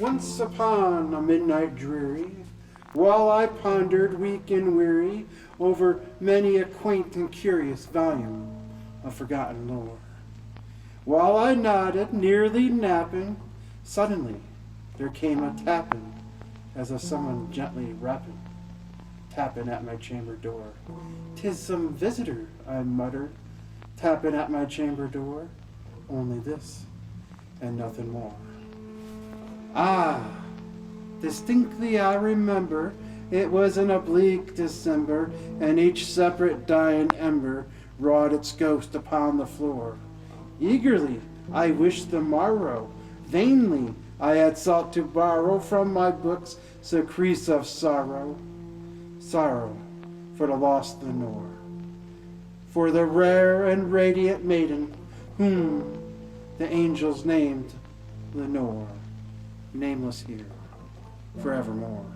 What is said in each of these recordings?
Once upon a midnight dreary, while I pondered weak and weary over many a quaint and curious volume of forgotten lore, while I nodded, nearly napping, suddenly there came a tapping, as of someone gently rapping, tapping at my chamber door. "'Tis some visitor," I muttered, tapping at my chamber door. Only this, and nothing more. Ah, distinctly I remember, it was in a bleak December, and each separate dying ember wrought its ghost upon the floor. Eagerly I wished the morrow, vainly I had sought to borrow from my books secrets of sorrow, sorrow for the lost Lenore, for the rare and radiant maiden whom the angels named Lenore, nameless here forevermore.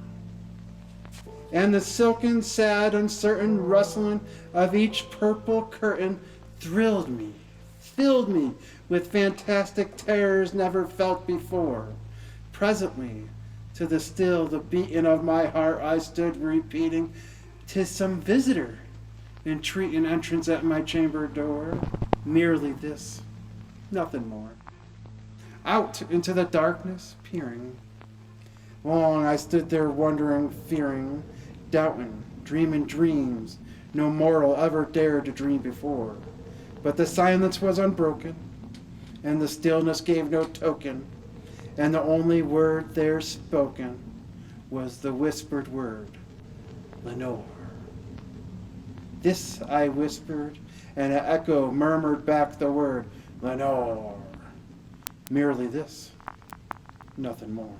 And the silken, sad, uncertain rustling of each purple curtain thrilled me, filled me with fantastic terrors never felt before. Presently, to the beating of my heart, I stood repeating, "'Tis some visitor, entreating entrance at my chamber door. Merely this, nothing more." Out into the darkness peering, long I stood there wondering, fearing, doubting, dreaming dreams no mortal ever dared to dream before. But the silence was unbroken, and the stillness gave no token, and the only word there spoken was the whispered word, "Lenore." This I whispered, and an echo murmured back the word, "Lenore." Merely this, nothing more.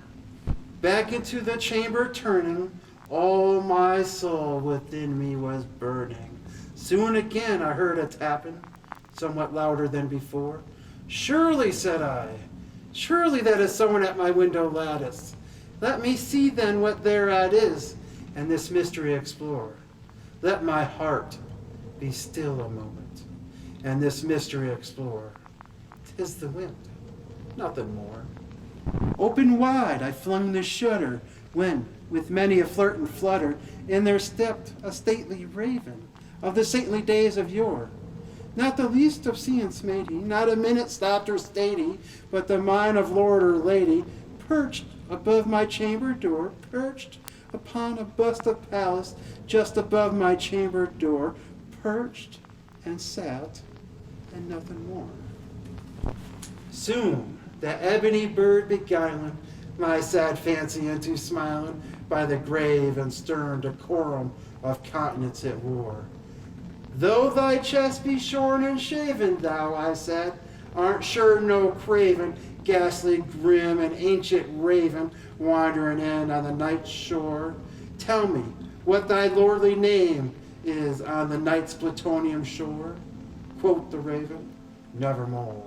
Back into the chamber turning, all my soul within me was burning. Soon again I heard a tapping, somewhat louder than before. "Surely," said I, "surely that is someone at my window lattice. Let me see then what thereat is, and this mystery explore. Let my heart be still a moment, and this mystery explore. 'Tis the wind, nothing more." Open wide I flung the shutter, when, with many a flirt and flutter, in there stepped a stately raven of the saintly days of yore. Not the least obscene matey, not a minute stopped or stayed, but the mind of lord or lady, perched above my chamber door, perched upon a bust of Pallas, just above my chamber door, perched and sat, and nothing more. Soon the ebony bird beguiling my sad fancy into smiling, by the grave and stern decorum of countenance it wore. "Though thy chest be shorn and shaven, thou," I said, "art sure no craven, ghastly, grim, and ancient raven, wandering in on the night's shore. Tell me what thy lordly name is on the night's plutonium shore." Quoth the raven, "Nevermore."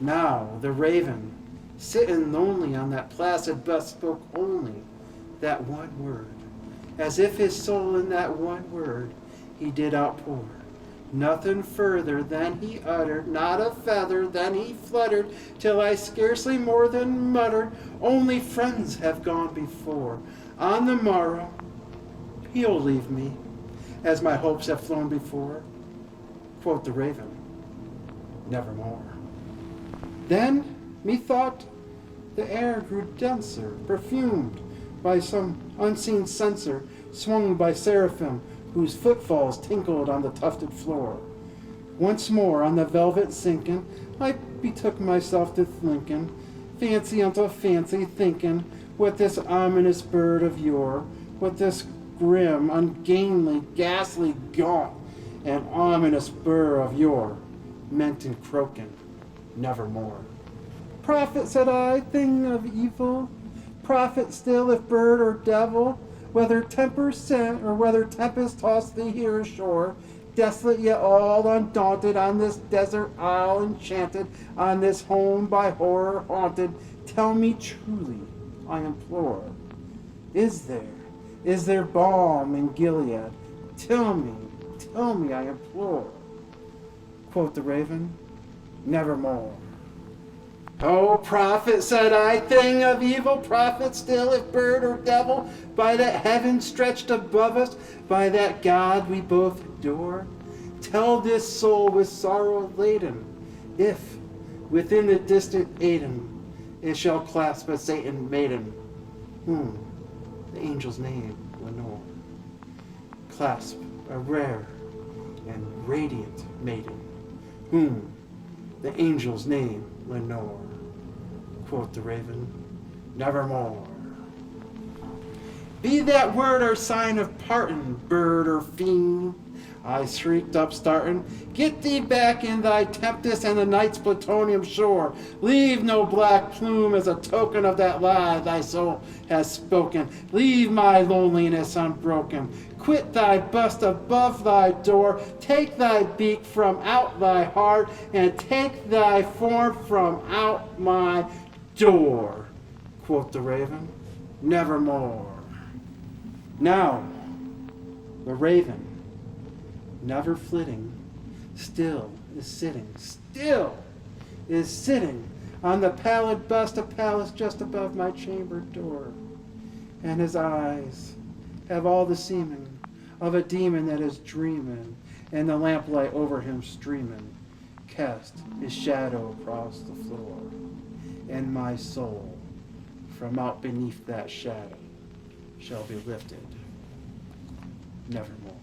Now the raven, sitting lonely on that placid bust, spoke only that one word, as if his soul in that one word he did outpour. Nothing further than he uttered, not a feather then he fluttered, till I scarcely more than muttered, "Only friends have gone before. On the morrow he'll leave me, as my hopes have flown before." Quoth the raven, "Nevermore." Then, methought, the air grew denser, perfumed by some unseen censer, swung by seraphim, whose footfalls tinkled on the tufted floor. Once more on the velvet sinking, I betook myself to thinking, fancy unto fancy thinking, what this ominous bird of yore, what this grim, ungainly, ghastly, gaunt, and ominous bird of yore meant in croaking, "Nevermore." "Prophet," said I, "thing of evil, prophet still if bird or devil, whether temper sent or whether tempest tossed thee here ashore, desolate yet all undaunted, on this desert isle enchanted, on this home by horror haunted, tell me truly, I implore, is there balm in Gilead? Tell me, I implore." Quoth the raven, "Nevermore." Oh, prophet, said I, thing of evil, prophet still, if bird or devil, by that heaven stretched above us, by that God we both adore, tell this soul with sorrow laden, if within the distant Aidenn it shall clasp a Satan maiden, whom the angel's name Lenore, clasp a rare and radiant maiden, whom the angel's name Lenore. Quoth the raven, nevermore. Be that word or sign of parting, bird or fiend, I shrieked up starting, get thee back in thy tempest and the night's plutonium shore. Leave no black plume as a token of that lie thy soul has spoken. Leave my loneliness unbroken. Quit thy bust above thy door. Take thy beak from out thy heart, and take thy form from out my door. Quoth the raven, nevermore. Now, the raven, never flitting, still is sitting on the pallid bust of Pallas just above my chamber door. And his eyes have all the seeming of a demon that is dreaming, and the lamplight over him streaming cast his shadow across the floor. And my soul from out beneath that shadow shall be lifted nevermore.